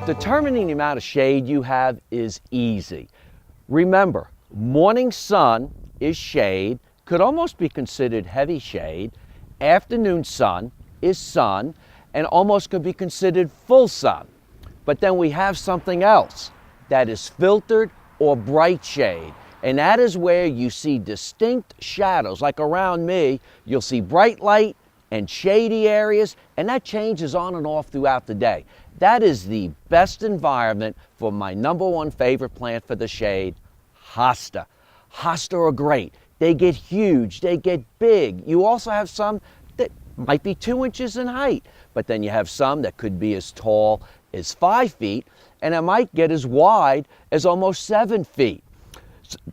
Determining the amount of shade you have is easy. Remember, morning sun is shade, could almost be considered heavy shade. Afternoon sun is sun, and almost could be considered full sun. But then we have something else that is filtered or bright shade, and that is where you see distinct shadows. Like around me, you'll see bright light and shady areas, and that changes on and off throughout the day. That is the best environment for my #1 favorite plant for the shade, Hosta. Hosta are great. They get huge, they get big. You also have some that might be 2 inches in height, but then you have some that could be as tall as 5 feet, and it might get as wide as almost 7 feet.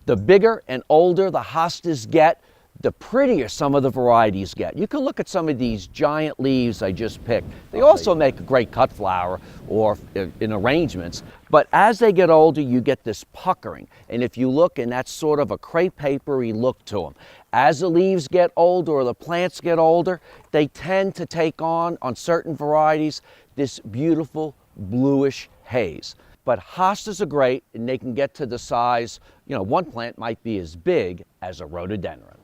The bigger and older the hostas get, the prettier some of the varieties get. You can look at some of these giant leaves I just picked. They also make a great cut flower or in arrangements, but as they get older, you get this puckering. And if you look, and that's sort of a crepe papery look to them. As the leaves get older or the plants get older, they tend to take on certain varieties, this beautiful bluish haze. But hostas are great, and they can get to the size, one plant might be as big as a rhododendron.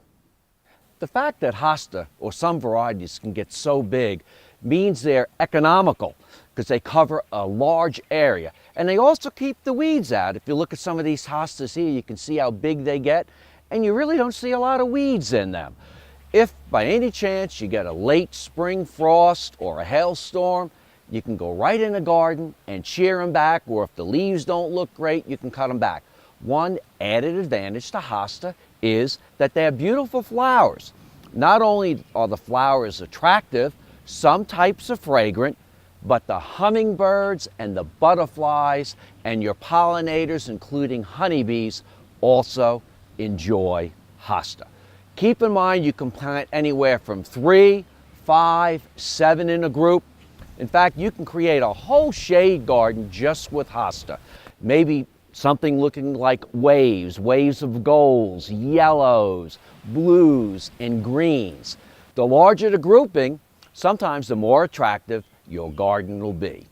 The fact that hosta, or some varieties, can get so big means they're economical because they cover a large area. And they also keep the weeds out. If you look at some of these hostas here, you can see how big they get, and you really don't see a lot of weeds in them. If by any chance you get a late spring frost or a hailstorm, you can go right in the garden and shear them back, or if the leaves don't look great, you can cut them back. One added advantage to hosta is that they have beautiful flowers. Not only are the flowers attractive, some types are fragrant, but the hummingbirds and the butterflies and your pollinators, including honeybees, also enjoy hosta. Keep in mind you can plant anywhere from 3, 5, 7 in a group. In fact, you can create a whole shade garden just with hosta. Maybe something looking like waves of golds, yellows, blues, and greens. The larger the grouping, sometimes the more attractive your garden will be.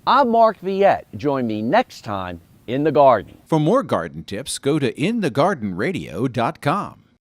I'm Mark Viette. Join me next time in the garden. For more garden tips, go to inthegardenradio.com.